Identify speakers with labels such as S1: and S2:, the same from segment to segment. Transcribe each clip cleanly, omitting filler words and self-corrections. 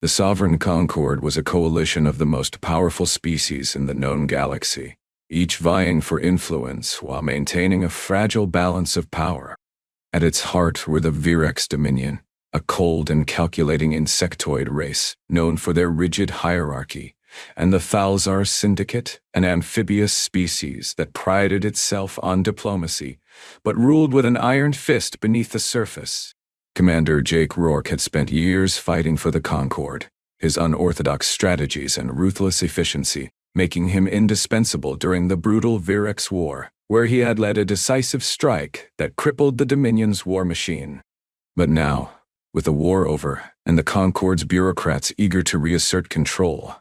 S1: The sovereign Concord was a coalition of the most powerful species in the known galaxy, each vying for influence while maintaining a fragile balance of power. At its heart were the Virex Dominion, a cold and calculating insectoid race known for their rigid hierarchy, and the Thal'Zar Syndicate, an amphibious species that prided itself on diplomacy, but ruled with an iron fist beneath the surface. Commander Jake Rourke had spent years fighting for the Concord, his unorthodox strategies and ruthless efficiency making him indispensable during the brutal Virex War, where he had led a decisive strike that crippled the Dominion's war machine. But now, with the war over and the Concord's bureaucrats eager to reassert control,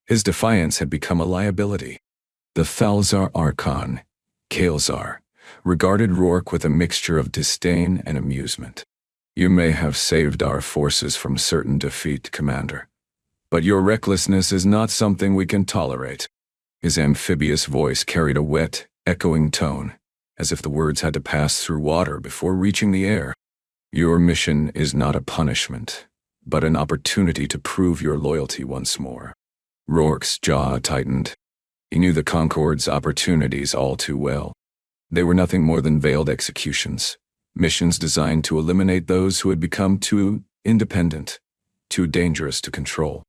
S1: his defiance had become a liability. The Thal'Zar Archon, Kael'Zar, regarded Rourke with a mixture of disdain and amusement. "You may have saved our forces from certain defeat, Commander, but your recklessness is not something we can tolerate." His amphibious voice carried a wet, echoing tone, as if the words had to pass through water before reaching the air. "Your mission is not a punishment, but an opportunity to prove your loyalty once more." Rourke's jaw tightened. He knew the Concord's opportunities all too well. They were nothing more than veiled executions, missions designed to eliminate those who had become too independent, too dangerous to control.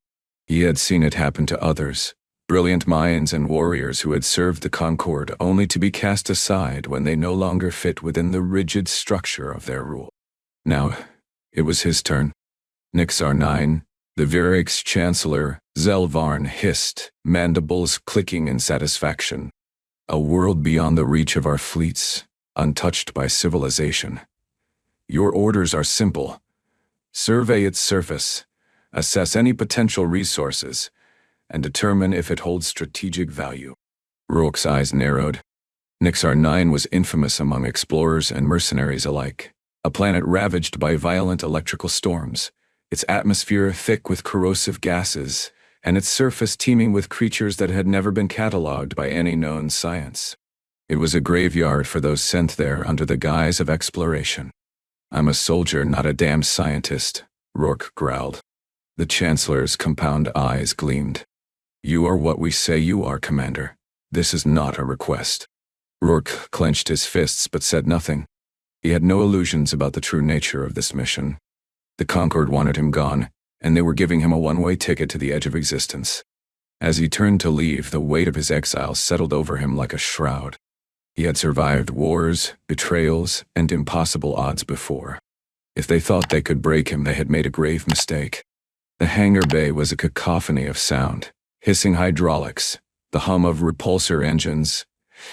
S1: He had seen it happen to others, brilliant minds and warriors who had served the Concord only to be cast aside when they no longer fit within the rigid structure of their rule. Now, it was his turn. Nixar 9, the Virex Chancellor, Zelvarn hissed, mandibles clicking in satisfaction. "A world beyond the reach of our fleets, untouched by civilization. Your orders are simple. Survey its surface, assess any potential resources, and determine if it holds strategic value." Rourke's eyes narrowed. Nixar 9 was infamous among explorers and mercenaries alike, a planet ravaged by violent electrical storms, its atmosphere thick with corrosive gases, and its surface teeming with creatures that had never been catalogued by any known science. It was a graveyard for those sent there under the guise of exploration. "I'm a soldier, not a damn scientist," Rourke growled. The Chancellor's compound eyes gleamed. "You are what we say you are, Commander. This is not a request." Rourke clenched his fists but said nothing. He had no illusions about the true nature of this mission. The Concord wanted him gone, and they were giving him a one-way ticket to the edge of existence. As he turned to leave, the weight of his exile settled over him like a shroud. He had survived wars, betrayals, and impossible odds before. If they thought they could break him, they had made a grave mistake. The hangar bay was a cacophony of sound, hissing hydraulics, the hum of repulsor engines,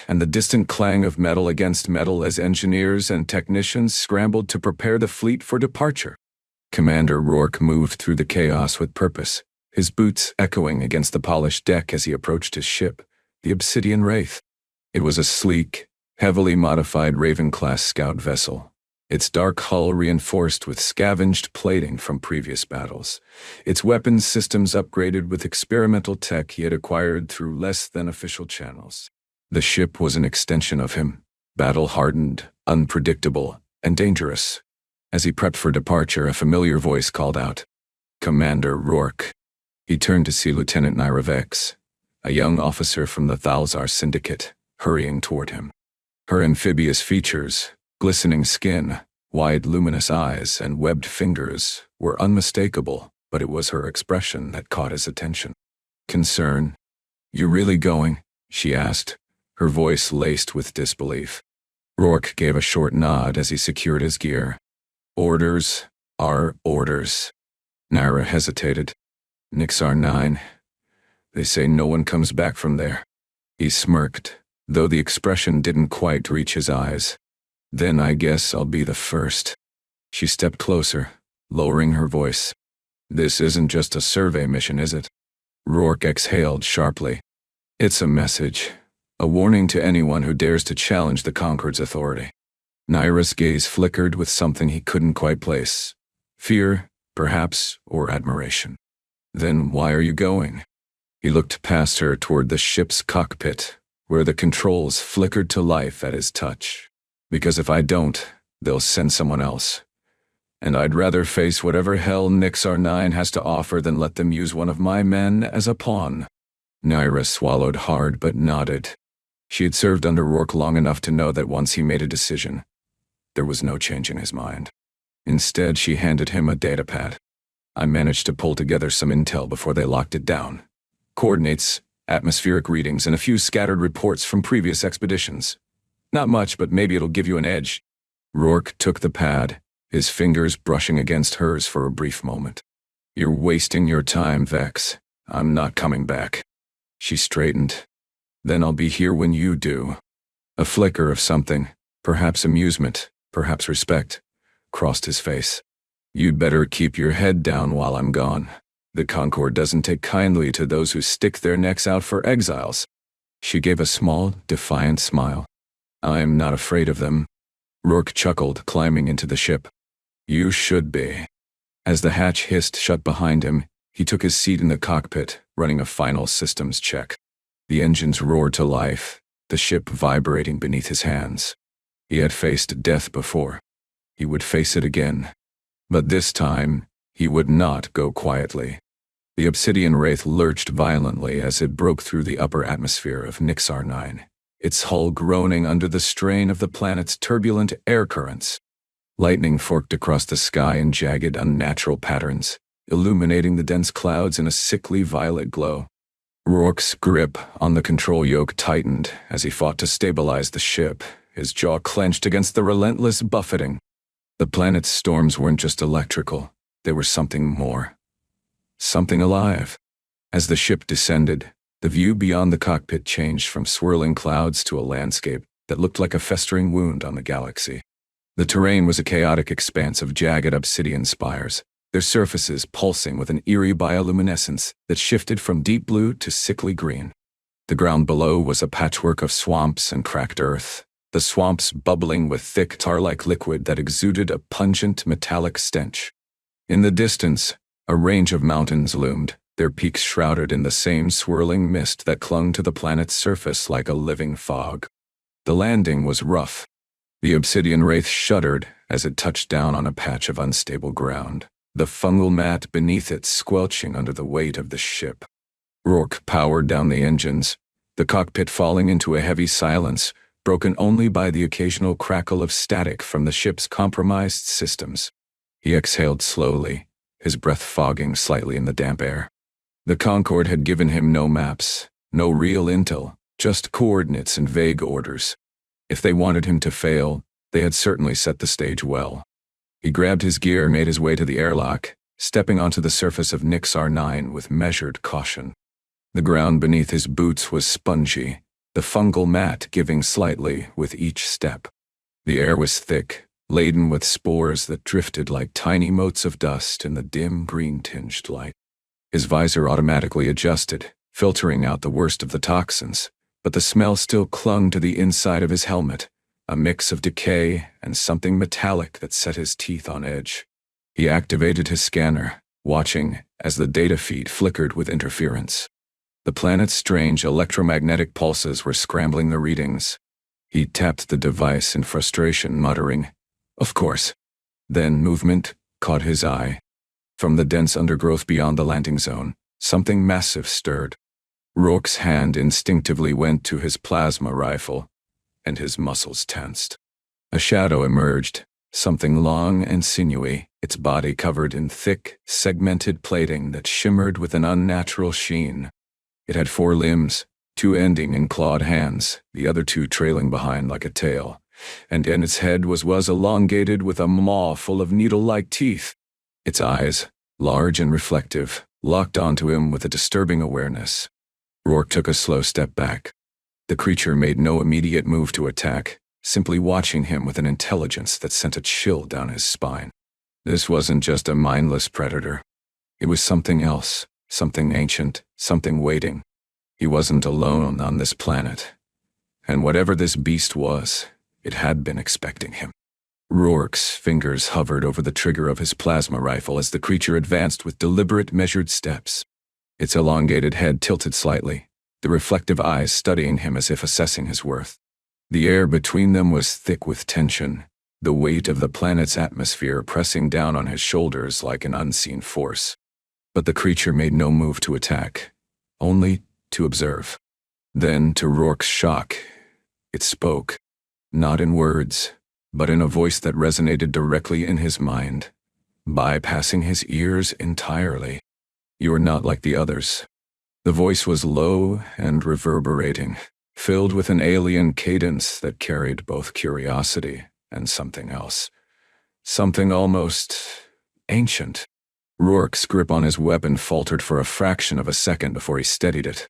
S1: and the distant clang of metal against metal as engineers and technicians scrambled to prepare the fleet for departure. Commander Rourke moved through the chaos with purpose, his boots echoing against the polished deck as he approached his ship, the Obsidian Wraith. It was a sleek, heavily modified Raven-class scout vessel, its dark hull reinforced with scavenged plating from previous battles, its weapons systems upgraded with experimental tech he had acquired through less than official channels. The ship was an extension of him, battle-hardened, unpredictable, and dangerous. As he prepped for departure, a familiar voice called out, "Commander Rourke." He turned to see Lieutenant Nyra Vex, a young officer from the Thal'Zar Syndicate, hurrying toward him. Her amphibious features, glistening skin, wide luminous eyes, and webbed fingers were unmistakable, but it was her expression that caught his attention. Concern. "You really going?" she asked, her voice laced with disbelief. Rourke gave a short nod as he secured his gear. "Orders are orders." Nyra hesitated. "Nixar 9. They say no one comes back from there." He smirked, though the expression didn't quite reach his eyes. "Then I guess I'll be the first." She stepped closer, lowering her voice. "This isn't just a survey mission, is it?" Rourke exhaled sharply. "It's a message, a warning to anyone who dares to challenge the Concord's authority." Nyra's gaze flickered with something he couldn't quite place. Fear, perhaps, or admiration. "Then why are you going?" He looked past her toward the ship's cockpit, where the controls flickered to life at his touch. "Because if I don't, they'll send someone else. And I'd rather face whatever hell Vexar has to offer than let them use one of my men as a pawn. Nyra swallowed hard but nodded. She had served under Rourke long enough to know that once he made a decision, there was no changing his mind. Instead, she handed him a datapad. I managed to pull together some intel before they locked it down. Coordinates, atmospheric readings, and a few scattered reports from previous expeditions. Not much, but maybe it'll give you an edge. Rourke took the pad, his fingers brushing against hers for a brief moment. You're wasting your time, Vex. I'm not coming back. She straightened. Then I'll be here when you do. A flicker of something, perhaps amusement, perhaps respect, crossed his face. You'd better keep your head down while I'm gone. The Concord doesn't take kindly to those who stick their necks out for exiles. She gave a small, defiant smile. I'm not afraid of them. Rourke chuckled, climbing into the ship. You should be. As the hatch hissed shut behind him, he took his seat in the cockpit, running a final systems check. The engines roared to life, the ship vibrating beneath his hands. He had faced death before. He would face it again. But this time, he would not go quietly. The obsidian wraith lurched violently as it broke through the upper atmosphere of Vexar, its hull groaning under the strain of the planet's turbulent air currents. Lightning forked across the sky in jagged, unnatural patterns, illuminating the dense clouds in a sickly violet glow. Rourke's grip on the control yoke tightened as he fought to stabilize the ship, his jaw clenched against the relentless buffeting. The planet's storms weren't just electrical, they were something more. Something alive. As the ship descended, the view beyond the cockpit changed from swirling clouds to a landscape that looked like a festering wound on the galaxy. The terrain was a chaotic expanse of jagged obsidian spires, their surfaces pulsing with an eerie bioluminescence that shifted from deep blue to sickly green. The ground below was a patchwork of swamps and cracked earth, the swamps bubbling with thick tar-like liquid that exuded a pungent metallic stench. In the distance, a range of mountains loomed, their peaks shrouded in the same swirling mist that clung to the planet's surface like a living fog. The landing was rough. The obsidian wraith shuddered as it touched down on a patch of unstable ground, the fungal mat beneath it squelching under the weight of the ship. Rourke powered down the engines, the cockpit falling into a heavy silence, broken only by the occasional crackle of static from the ship's compromised systems. He exhaled slowly, his breath fogging slightly in the damp air. The Concord had given him no maps, no real intel, just coordinates and vague orders. If they wanted him to fail, they had certainly set the stage well. He grabbed his gear and made his way to the airlock, stepping onto the surface of Vexar with measured caution. The ground beneath his boots was spongy, the fungal mat giving slightly with each step. The air was thick, laden with spores that drifted like tiny motes of dust in the dim green-tinged light. His visor automatically adjusted, filtering out the worst of the toxins, but the smell still clung to the inside of his helmet, a mix of decay and something metallic that set his teeth on edge. He activated his scanner, watching as the data feed flickered with interference. The planet's strange electromagnetic pulses were scrambling the readings. He tapped the device in frustration, muttering, "Of course." Then movement caught his eye. From the dense undergrowth beyond the landing zone, something massive stirred. Rourke's hand instinctively went to his plasma rifle, and his muscles tensed. A shadow emerged, something long and sinewy, its body covered in thick, segmented plating that shimmered with an unnatural sheen. It had 4 limbs, 2 ending in clawed hands, the other 2 trailing behind like a tail, and in its head was elongated with a maw full of needle-like teeth. Its eyes, large and reflective, locked onto him with a disturbing awareness. Rourke took a slow step back. The creature made no immediate move to attack, simply watching him with an intelligence that sent a chill down his spine. This wasn't just a mindless predator. It was something else, something ancient, something waiting. He wasn't alone on this planet. And whatever this beast was, it had been expecting him. Rourke's fingers hovered over the trigger of his plasma rifle as the creature advanced with deliberate, measured steps. Its elongated head tilted slightly, the reflective eyes studying him as if assessing his worth. The air between them was thick with tension, the weight of the planet's atmosphere pressing down on his shoulders like an unseen force. But the creature made no move to attack, only to observe. Then, to Rourke's shock, it spoke, not in words, but in a voice that resonated directly in his mind, bypassing his ears entirely. "You are not like the others." The voice was low and reverberating, filled with an alien cadence that carried both curiosity and something else. Something almost ancient. Rourke's grip on his weapon faltered for a fraction of a second before he steadied it.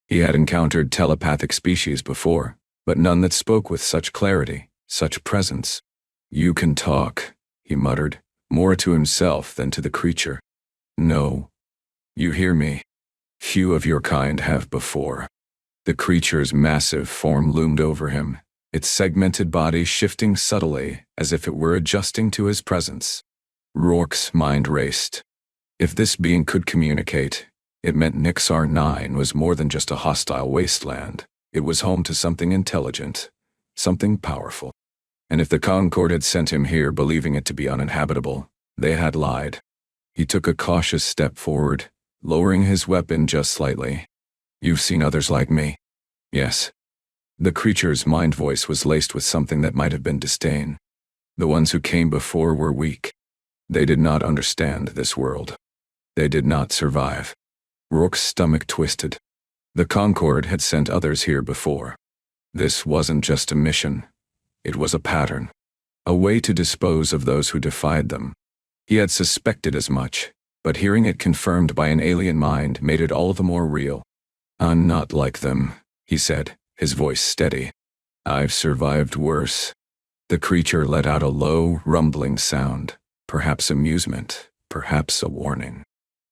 S1: He had encountered telepathic species before, but none that spoke with such clarity, such presence. "You can talk," he muttered, more to himself than to the creature. "No. You hear me. Few of your kind have before." The creature's massive form loomed over him, its segmented body shifting subtly as if it were adjusting to his presence. Rourke's mind raced. If this being could communicate, it meant Nixar 9 was more than just a hostile wasteland. It was home to something intelligent, something powerful. And if the Concord had sent him here believing it to be uninhabitable, they had lied. He took a cautious step forward, lowering his weapon just slightly. "You've seen others like me?" "Yes." The creature's mind voice was laced with something that might have been disdain. "The ones who came before were weak. They did not understand this world. They did not survive." Rourke's stomach twisted. The Concord had sent others here before. This wasn't just a mission. It was a pattern. A way to dispose of those who defied them. He had suspected as much, but hearing it confirmed by an alien mind made it all the more real. "I'm not like them," he said, his voice steady. "I've survived worse." The creature let out a low, rumbling sound, perhaps amusement, perhaps a warning.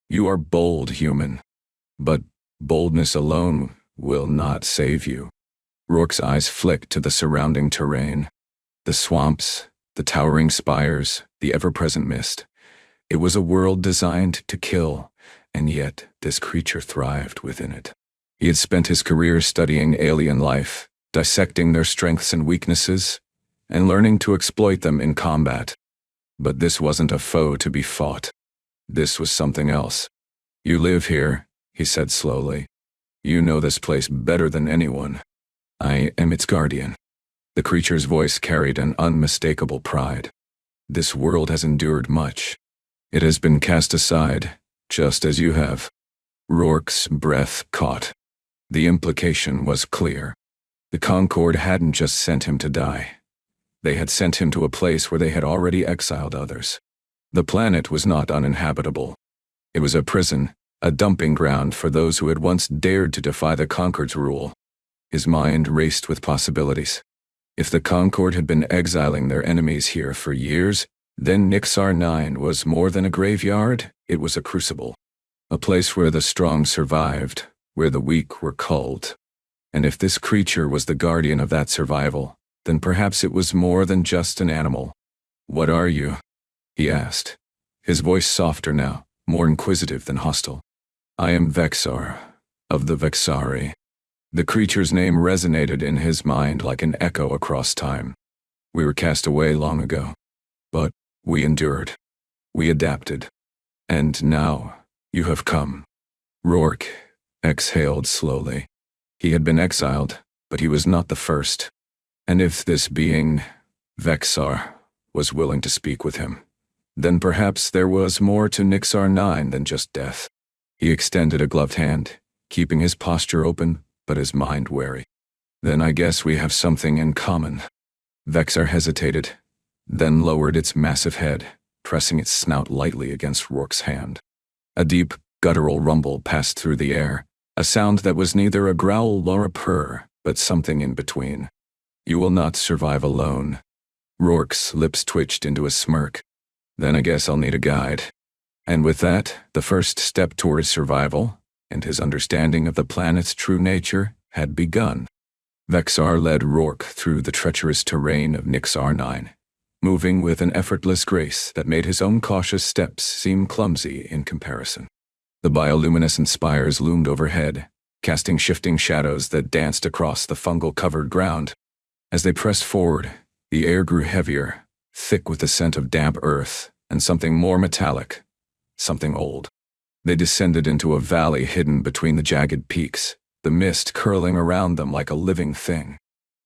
S1: "You are bold, human. But boldness alone will not save you." Rourke's eyes flicked to the surrounding terrain. The swamps, the towering spires, the ever-present mist. It was a world designed to kill, and yet this creature thrived within it. He had spent his career studying alien life, dissecting their strengths and weaknesses, and learning to exploit them in combat. But this wasn't a foe to be fought. This was something else. "You live here," he said slowly. "You know this place better than anyone. I am its guardian." The creature's voice carried an unmistakable pride. "This world has endured much. It has been cast aside, just as you have." Rourke's breath caught. The implication was clear. The Concord hadn't just sent him to die. They had sent him to a place where they had already exiled others. The planet was not uninhabitable. It was a prison, a dumping ground for those who had once dared to defy the Concord's rule. His mind raced with possibilities. If the Concord had been exiling their enemies here for years, then Nixar 9 was more than a graveyard, it was a crucible. A place where the strong survived, where the weak were culled. And if this creature was the guardian of that survival, then perhaps it was more than just an animal. "What are you?" he asked, his voice softer now, more inquisitive than hostile. "I am Vexar, of the Vexari." The creature's name resonated in his mind like an echo across time. "We were cast away long ago. But we endured. We adapted. And now you have come." Rourke exhaled slowly. He had been exiled, but he was not the first. And if this being, Vexar, was willing to speak with him, then perhaps there was more to Nixar 9 than just death. He extended a gloved hand, keeping his posture open, but his mind wary. "Then I guess we have something in common." Vexar hesitated, then lowered its massive head, pressing its snout lightly against Rourke's hand. A deep, guttural rumble passed through the air, a sound that was neither a growl nor a purr, but something in between. "You will not survive alone." Rourke's lips twitched into a smirk. "Then I guess I'll need a guide." And with that, the first step towards survival, and his understanding of the planet's true nature, had begun. Vexar led Rourke through the treacherous terrain of Nixar 9, moving with an effortless grace that made his own cautious steps seem clumsy in comparison. The bioluminescent spires loomed overhead, casting shifting shadows that danced across the fungal-covered ground. As they pressed forward, the air grew heavier, thick with the scent of damp earth, and something more metallic, something old. They descended into a valley hidden between the jagged peaks, the mist curling around them like a living thing.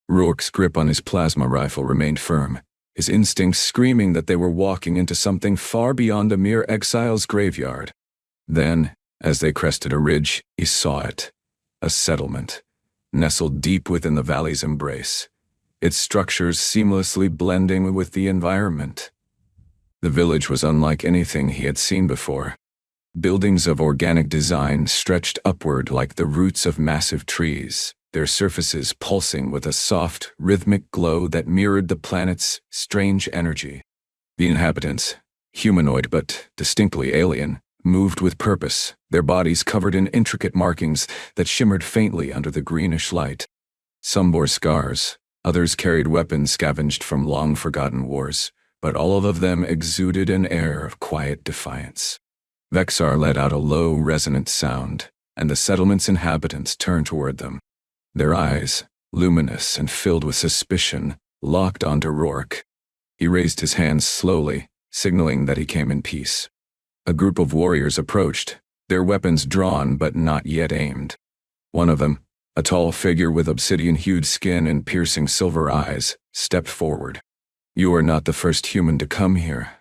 S1: Rourke's grip on his plasma rifle remained firm, his instincts screaming that they were walking into something far beyond a mere exile's graveyard. Then, as they crested a ridge, he saw it. A settlement, nestled deep within the valley's embrace, its structures seamlessly blending with the environment. The village was unlike anything he had seen before. Buildings of organic design stretched upward like the roots of massive trees, their surfaces pulsing with a soft, rhythmic glow that mirrored the planet's strange energy. The inhabitants, humanoid but distinctly alien, moved with purpose, their bodies covered in intricate markings that shimmered faintly under the greenish light. Some bore scars, others carried weapons scavenged from long-forgotten wars, but all of them exuded an air of quiet defiance. Vexar let out a low, resonant sound, and the settlement's inhabitants turned toward them. Their eyes, luminous and filled with suspicion, locked onto Rourke. He raised his hands slowly, signaling that he came in peace. A group of warriors approached, their weapons drawn but not yet aimed. One of them, a tall figure with obsidian-hued skin and piercing silver eyes, stepped forward. "You are not the first human to come here,"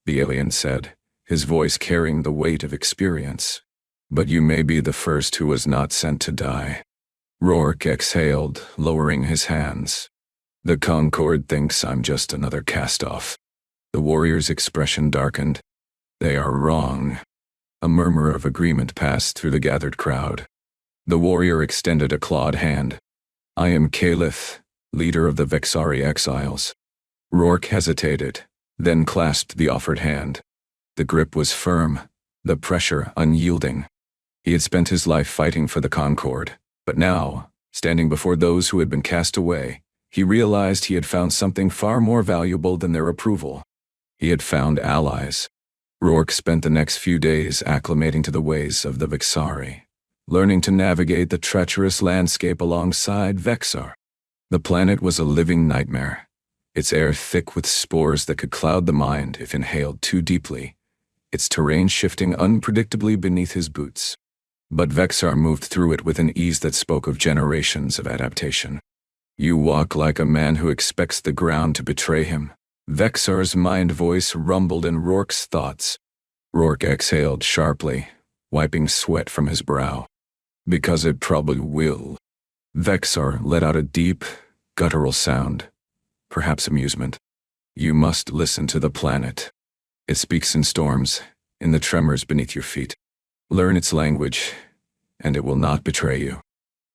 S1: the alien said, his voice carrying the weight of experience. "But you may be the first who was not sent to die." Rourke exhaled, lowering his hands. "The Concord thinks I'm just another cast-off." The warrior's expression darkened. "They are wrong." A murmur of agreement passed through the gathered crowd. The warrior extended a clawed hand. "I am Kaelith, leader of the Vexari exiles." Rourke hesitated, then clasped the offered hand. The grip was firm, the pressure unyielding. He had spent his life fighting for the Concord, but now, standing before those who had been cast away, he realized he had found something far more valuable than their approval. He had found allies. Rourke spent the next few days acclimating to the ways of the Vexari, learning to navigate the treacherous landscape alongside Vexar. The planet was a living nightmare, its air thick with spores that could cloud the mind if inhaled too deeply, its terrain shifting unpredictably beneath his boots. But Vexar moved through it with an ease that spoke of generations of adaptation. "You walk like a man who expects the ground to betray him." Vexar's mind voice rumbled in Rourke's thoughts. Rourke exhaled sharply, wiping sweat from his brow. "Because it probably will." Vexar let out a deep, guttural sound, perhaps amusement. "You must listen to the planet. It speaks in storms, in the tremors beneath your feet. Learn its language, and it will not betray you."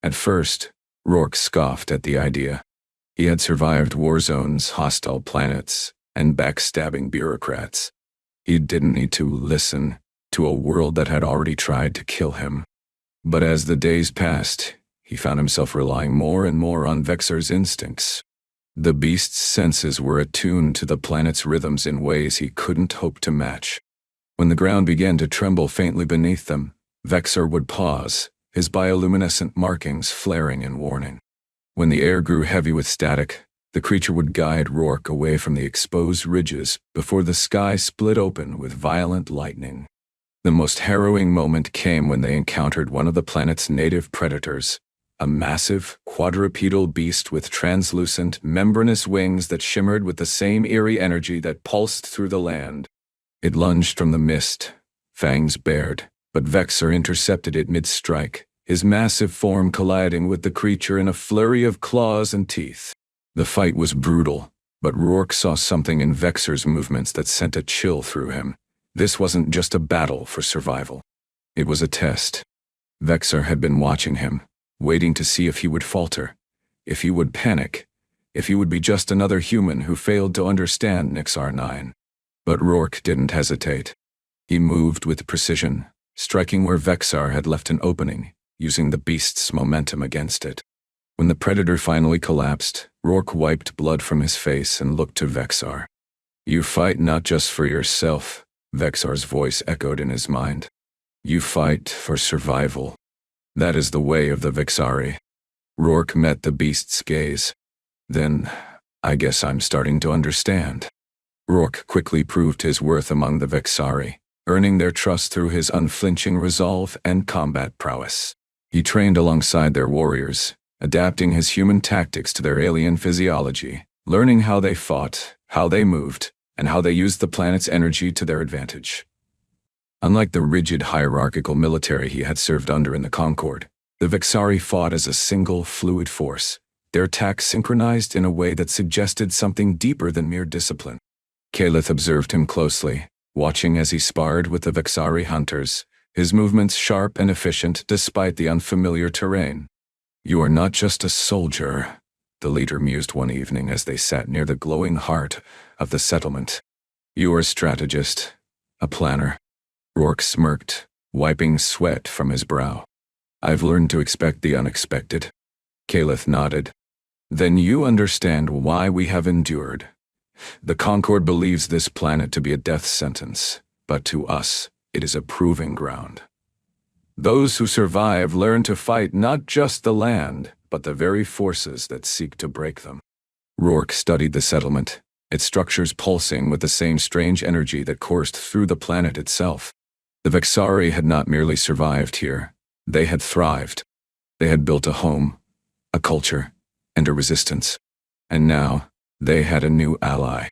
S1: At first, Rourke scoffed at the idea. He had survived war zones, hostile planets, and backstabbing bureaucrats. He didn't need to listen to a world that had already tried to kill him. But as the days passed, he found himself relying more and more on Vexar's instincts. The beast's senses were attuned to the planet's rhythms in ways he couldn't hope to match. When the ground began to tremble faintly beneath them, Vexar would pause, his bioluminescent markings flaring in warning. When the air grew heavy with static, the creature would guide Rourke away from the exposed ridges before the sky split open with violent lightning. The most harrowing moment came when they encountered one of the planet's native predators, a massive, quadrupedal beast with translucent, membranous wings that shimmered with the same eerie energy that pulsed through the land. It lunged from the mist, fangs bared, but Vexar intercepted it mid-strike, his massive form colliding with the creature in a flurry of claws and teeth. The fight was brutal, but Rourke saw something in Vexar's movements that sent a chill through him. This wasn't just a battle for survival. It was a test. Vexar had been watching him, waiting to see if he would falter, if he would panic, if he would be just another human who failed to understand Nixar 9. But Rourke didn't hesitate. He moved with precision, striking where Vexar had left an opening, using the beast's momentum against it. When the predator finally collapsed, Rourke wiped blood from his face and looked to Vexar. "You fight not just for yourself," Vexar's voice echoed in his mind. "You fight for survival. That is the way of the Vexari." Rourke met the beast's gaze. "Then, I guess I'm starting to understand." Rourke quickly proved his worth among the Vexari, earning their trust through his unflinching resolve and combat prowess. He trained alongside their warriors, adapting his human tactics to their alien physiology, learning how they fought, how they moved, and how they used the planet's energy to their advantage. Unlike the rigid hierarchical military he had served under in the Concord, the Vexari fought as a single, fluid force, their attacks synchronized in a way that suggested something deeper than mere discipline. Kaelith observed him closely, watching as he sparred with the Vexari hunters, his movements sharp and efficient despite the unfamiliar terrain. "You are not just a soldier," the leader mused one evening as they sat near the glowing heart of the settlement. "You are a strategist, a planner." Rourke smirked, wiping sweat from his brow. "I've learned to expect the unexpected." Kaelith nodded. "Then you understand why we have endured. The Concord believes this planet to be a death sentence, but to us, it is a proving ground. Those who survive learn to fight not just the land, but the very forces that seek to break them." Rourke studied the settlement, its structures pulsing with the same strange energy that coursed through the planet itself. The Vexari had not merely survived here, they had thrived. They had built a home, a culture, and a resistance. And now, they had a new ally.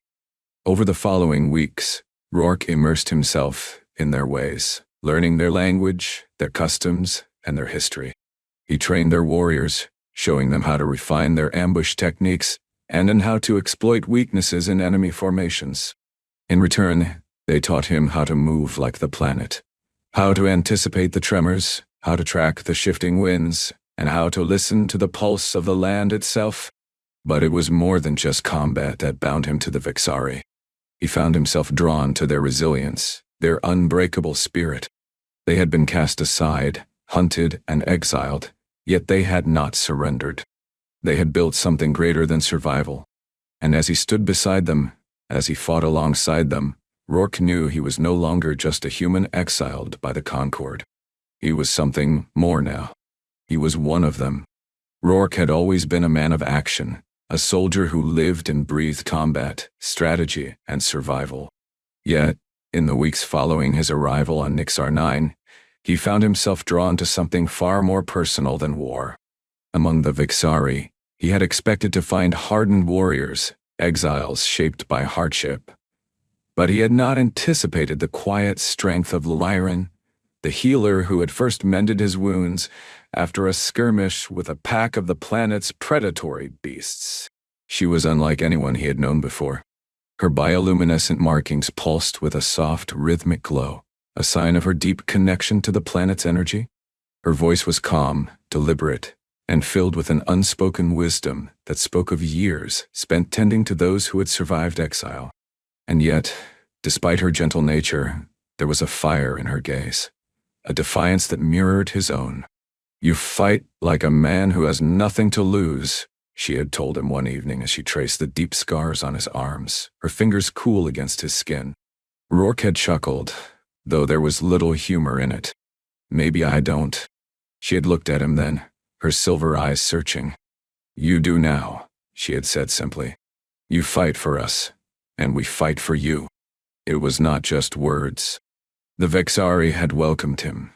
S1: Over the following weeks, Rourke immersed himself in their ways, learning their language, their customs, and their history. He trained their warriors, showing them how to refine their ambush techniques and in how to exploit weaknesses in enemy formations. In return, they taught him how to move like the planet, how to anticipate the tremors, how to track the shifting winds, and how to listen to the pulse of the land itself. But it was more than just combat that bound him to the Vexari. He found himself drawn to their resilience, their unbreakable spirit. They had been cast aside, hunted, and exiled, yet they had not surrendered. They had built something greater than survival. And as he stood beside them, as he fought alongside them, Rourke knew he was no longer just a human exiled by the Concord. He was something more now. He was one of them. Rourke had always been a man of action, a soldier who lived and breathed combat, strategy, and survival. Yet, in the weeks following his arrival on Nixar 9, he found himself drawn to something far more personal than war. Among the Vexari, he had expected to find hardened warriors, exiles shaped by hardship. But he had not anticipated the quiet strength of Lyran, the healer who had first mended his wounds after a skirmish with a pack of the planet's predatory beasts. She was unlike anyone he had known before. Her bioluminescent markings pulsed with a soft, rhythmic glow, a sign of her deep connection to the planet's energy. Her voice was calm, deliberate, and filled with an unspoken wisdom that spoke of years spent tending to those who had survived exile. And yet, despite her gentle nature, there was a fire in her gaze, a defiance that mirrored his own. "You fight like a man who has nothing to lose," she had told him one evening as she traced the deep scars on his arms, her fingers cool against his skin. Rourke had chuckled, though there was little humor in it. "Maybe I don't." She had looked at him then, her silver eyes searching. "You do now," she had said simply. "You fight for us, and we fight for you." It was not just words. The Vexari had welcomed him,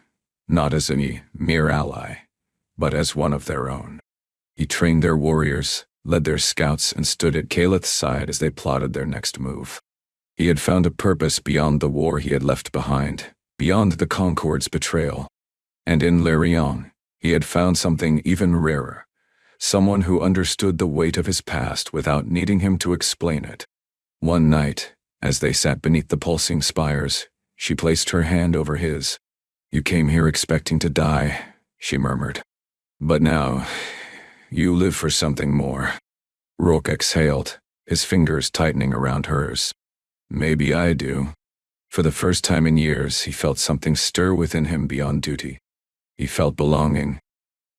S1: not as a mere ally, but as one of their own. He trained their warriors, led their scouts, and stood at Kaelith's side as they plotted their next move. He had found a purpose beyond the war he had left behind, beyond the Concord's betrayal. And in Lyrion, he had found something even rarer, someone who understood the weight of his past without needing him to explain it. One night, as they sat beneath the pulsing spires, she placed her hand over his. "You came here expecting to die," she murmured. "But now, you live for something more." Rourke exhaled, his fingers tightening around hers. "Maybe I do." For the first time in years, he felt something stir within him beyond duty. He felt belonging.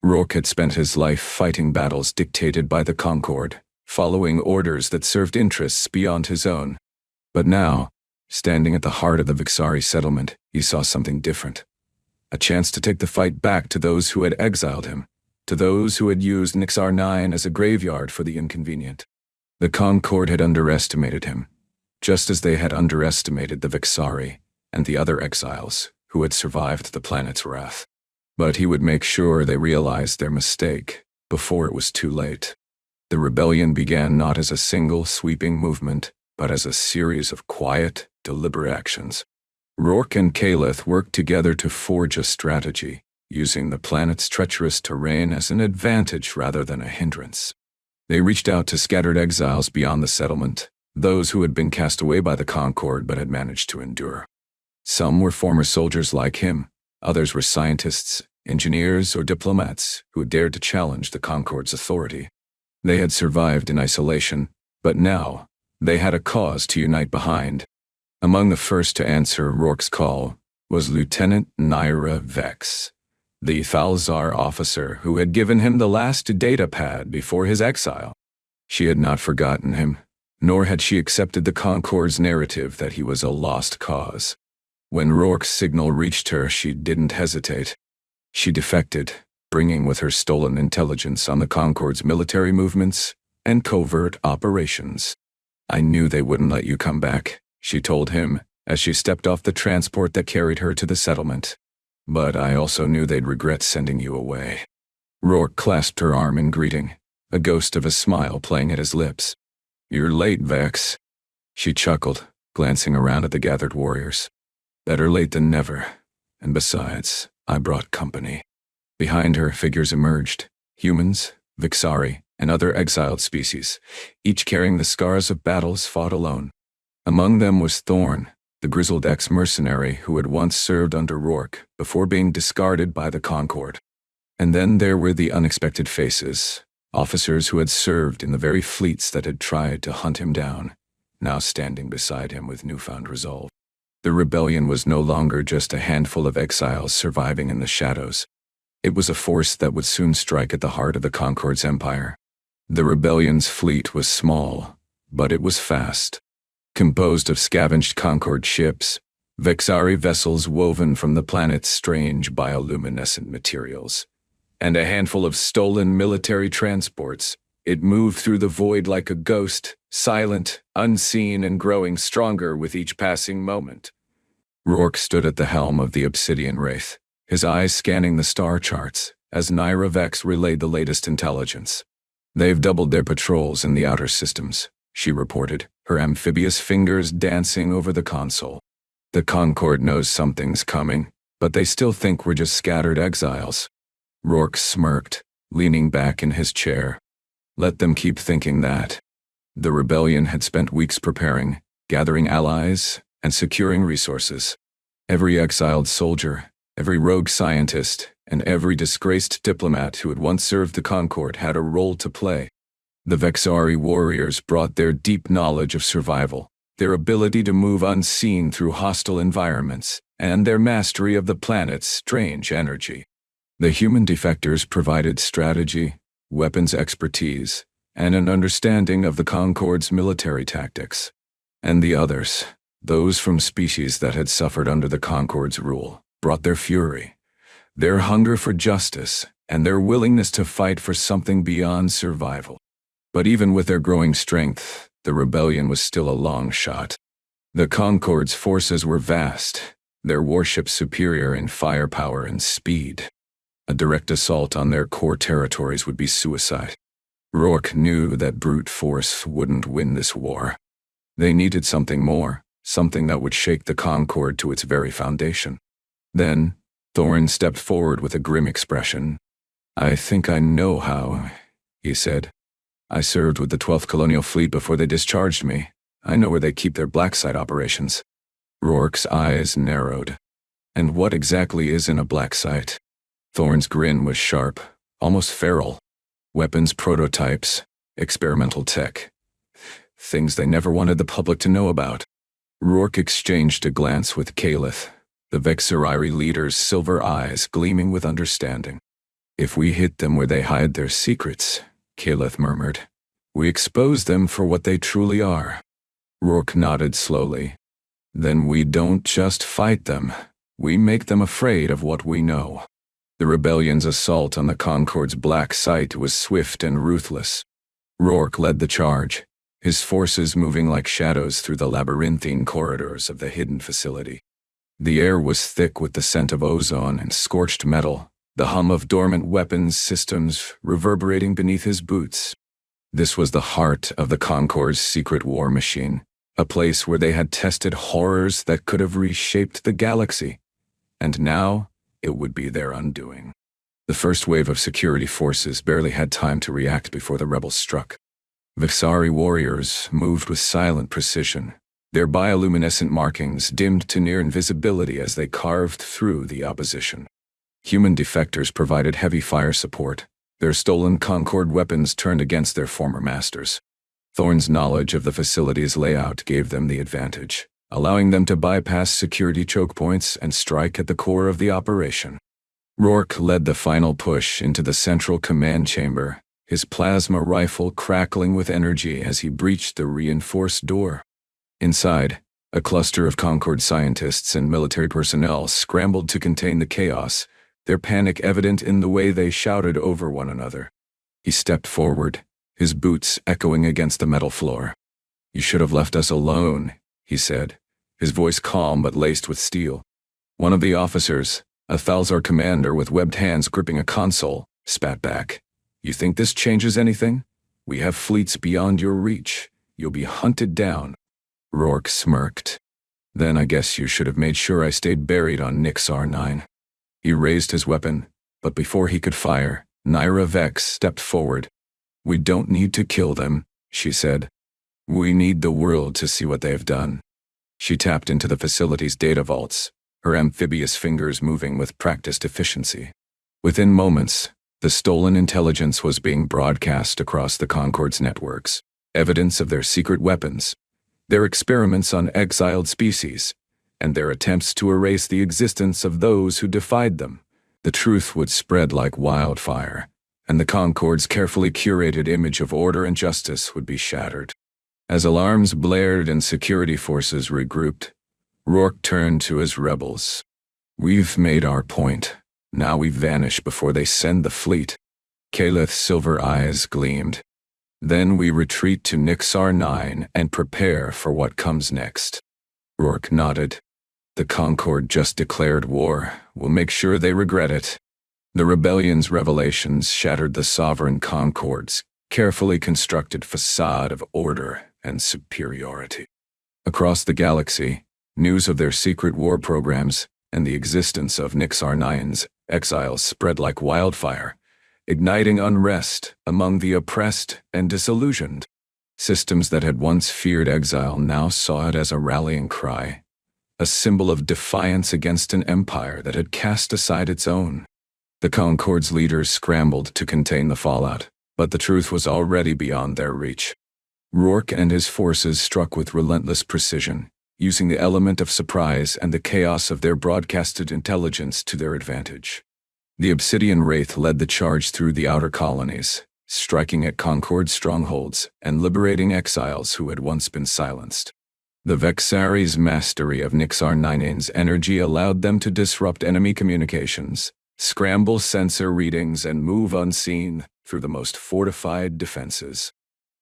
S1: Rourke had spent his life fighting battles dictated by the Concord, following orders that served interests beyond his own. But now, standing at the heart of the Vexari settlement, he saw something different. A chance to take the fight back to those who had exiled him, to those who had used Nixar 9 as a graveyard for the inconvenient. The Concord had underestimated him, just as they had underestimated the Vexari and the other exiles who had survived the planet's wrath. But he would make sure they realized their mistake before it was too late. The rebellion began not as a single sweeping movement, but as a series of quiet, deliberate actions. Rourke and Kaelith worked together to forge a strategy, using the planet's treacherous terrain as an advantage rather than a hindrance. They reached out to scattered exiles beyond the settlement, those who had been cast away by the Concord but had managed to endure. Some were former soldiers like him, others were scientists, engineers, or diplomats who had dared to challenge the Concord's authority. They had survived in isolation, but now they had a cause to unite behind. Among the first to answer Rourke's call was Lieutenant Nyra Vex, the Thal'Zar officer who had given him the last data pad before his exile. She had not forgotten him, nor had she accepted the Concord's narrative that he was a lost cause. When Rourke's signal reached her, she didn't hesitate. She defected, bringing with her stolen intelligence on the Concord's military movements and covert operations. "I knew they wouldn't let you come back," she told him as she stepped off the transport that carried her to the settlement. "But I also knew they'd regret sending you away." Rourke clasped her arm in greeting, a ghost of a smile playing at his lips. "You're late, Vex." She chuckled, glancing around at the gathered warriors. "Better late than never. And besides, I brought company." Behind her, figures emerged: humans, Vexari, and other exiled species, each carrying the scars of battles fought alone. Among them was Thorn, the grizzled ex-mercenary who had once served under Rourke before being discarded by the Concord. And then there were the unexpected faces, officers who had served in the very fleets that had tried to hunt him down, now standing beside him with newfound resolve. The rebellion was no longer just a handful of exiles surviving in the shadows. It was a force that would soon strike at the heart of the Concord's empire. The rebellion's fleet was small, but it was fast. Composed of scavenged Concord ships, Vexari vessels woven from the planet's strange bioluminescent materials, and a handful of stolen military transports, it moved through the void like a ghost, silent, unseen, and growing stronger with each passing moment. Rourke stood at the helm of the Obsidian Wraith, his eyes scanning the star charts as Nyra Vex relayed the latest intelligence. "They've doubled their patrols in the outer systems," she reported, her amphibious fingers dancing over the console. "The Concord knows something's coming, but they still think we're just scattered exiles." Rourke smirked, leaning back in his chair. Let them keep thinking that. The rebellion had spent weeks preparing, gathering allies, and securing resources. Every exiled soldier, every rogue scientist, and every disgraced diplomat who had once served the Concord had a role to play. The Vexari warriors brought their deep knowledge of survival, their ability to move unseen through hostile environments, and their mastery of the planet's strange energy. The human defectors provided strategy, weapons expertise, and an understanding of the Concord's military tactics. And the others, those from species that had suffered under the Concord's rule, brought their fury, their hunger for justice, and their willingness to fight for something beyond survival. But even with their growing strength, the rebellion was still a long shot. The Concord's forces were vast, their warships superior in firepower and speed. A direct assault on their core territories would be suicide. Rourke knew that brute force wouldn't win this war. They needed something more, something that would shake the Concord to its very foundation. Then, Thorn stepped forward with a grim expression. "I think I know how," he said. "I served with the 12th Colonial Fleet before they discharged me. I know where they keep their blacksite operations." Rourke's eyes narrowed. "And what exactly is in a blacksite?" Thorn's grin was sharp, almost feral. "Weapons prototypes, experimental tech. Things they never wanted the public to know about." Rourke exchanged a glance with Kaelith, the Vexari leader's silver eyes gleaming with understanding. "If we hit them where they hide their secrets," Kaelith murmured, "we expose them for what they truly are." Rourke nodded slowly. "Then we don't just fight them, we make them afraid of what we know." The rebellion's assault on the Concord's black site was swift and ruthless. Rourke led the charge, his forces moving like shadows through the labyrinthine corridors of the hidden facility. The air was thick with the scent of ozone and scorched metal, the hum of dormant weapons systems reverberating beneath his boots. This was the heart of the Concord's secret war machine, a place where they had tested horrors that could have reshaped the galaxy. And now, it would be their undoing. The first wave of security forces barely had time to react before the rebels struck. Vexari warriors moved with silent precision, their bioluminescent markings dimmed to near invisibility as they carved through the opposition. Human defectors provided heavy fire support, their stolen Concord weapons turned against their former masters. Thorn's knowledge of the facility's layout gave them the advantage, allowing them to bypass security choke points and strike at the core of the operation. Rourke led the final push into the central command chamber, his plasma rifle crackling with energy as he breached the reinforced door. Inside, a cluster of Concord scientists and military personnel scrambled to contain the chaos, their panic evident in the way they shouted over one another. He stepped forward, his boots echoing against the metal floor. "You should have left us alone," he said, his voice calm but laced with steel. One of the officers, a Thal'Zar commander with webbed hands gripping a console, spat back. "You think this changes anything? We have fleets beyond your reach. You'll be hunted down." Rourke smirked. "Then I guess you should have made sure I stayed buried on Nixar 9. He raised his weapon, but before he could fire, Nyra Vex stepped forward. "We don't need to kill them," she said. "We need the world to see what they have done." She tapped into the facility's data vaults, her amphibious fingers moving with practiced efficiency. Within moments, the stolen intelligence was being broadcast across the Concord's networks, evidence of their secret weapons, their experiments on exiled species, and their attempts to erase the existence of those who defied them. The truth would spread like wildfire, and the Concord's carefully curated image of order and justice would be shattered. As alarms blared and security forces regrouped, Rourke turned to his rebels. "We've made our point. Now we vanish before they send the fleet." Kaelith's silver eyes gleamed. "Then we retreat to Nixar 9 and prepare for what comes next." Rourke nodded. "The Concord just declared war. We'll make sure they regret it." The rebellion's revelations shattered the sovereign Concord's carefully constructed facade of order and superiority. Across the galaxy, news of their secret war programs and the existence of Nixar 9's exiles spread like wildfire, igniting unrest among the oppressed and disillusioned. Systems that had once feared exile now saw it as a rallying cry, a symbol of defiance against an empire that had cast aside its own. The Concord's leaders scrambled to contain the fallout, but the truth was already beyond their reach. Rourke and his forces struck with relentless precision, using the element of surprise and the chaos of their broadcasted intelligence to their advantage. The Obsidian Wraith led the charge through the outer colonies, striking at Concord's strongholds and liberating exiles who had once been silenced. The Vexari's mastery of Nixar 9's energy allowed them to disrupt enemy communications, scramble sensor readings, and move unseen through the most fortified defenses.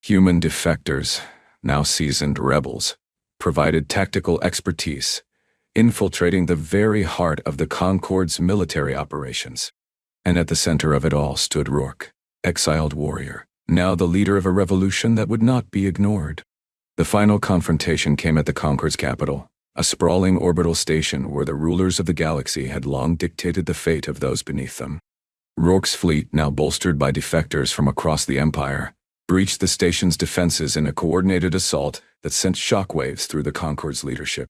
S1: Human defectors, now seasoned rebels, provided tactical expertise, infiltrating the very heart of the Concord's military operations. And at the center of it all stood Rourke, exiled warrior, now the leader of a revolution that would not be ignored. The final confrontation came at the Concord's capital, a sprawling orbital station where the rulers of the galaxy had long dictated the fate of those beneath them. Rourke's fleet, now bolstered by defectors from across the Empire, breached the station's defenses in a coordinated assault that sent shockwaves through the Concord's leadership.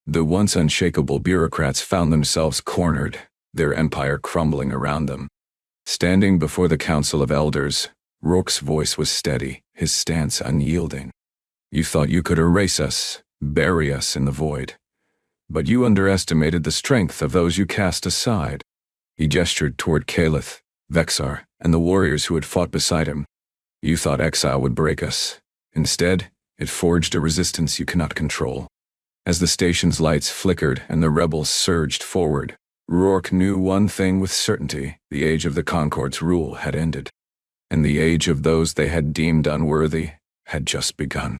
S1: The once unshakable bureaucrats found themselves cornered, their empire crumbling around them. Standing before the Council of Elders, Rourke's voice was steady, his stance unyielding. "You thought you could erase us, bury us in the void. But you underestimated the strength of those you cast aside." He gestured toward Kaelith, Vexar, and the warriors who had fought beside him. "You thought exile would break us. Instead, it forged a resistance you cannot control." As the station's lights flickered and the rebels surged forward, Rourke knew one thing with certainty: the age of the Concord's rule had ended. And the age of those they had deemed unworthy had just begun.